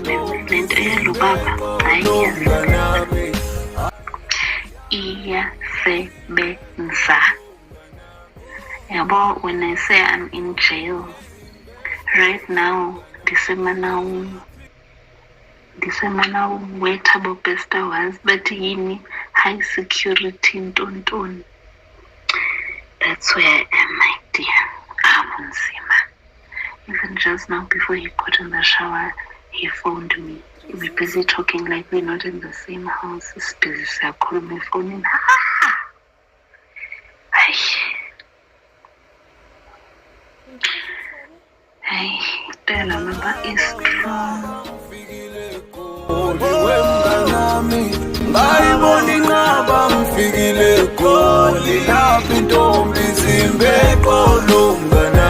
lento eyalubaba hayi iyasebenza. Yabo, when I say I'm in jail right now, ndisemanawu where Thabo Bester was, but yini high security ntontoni. That's where I am, my dear. Abunzima. Even just now before he got in the shower, he phoned me. We're busy talking like we're not in the same house. He's busy, so I called my phone in. Hey, Dela Mama is strong. Ngayibona inqaba mfikile khona lapho intombi izimbe qolo mngana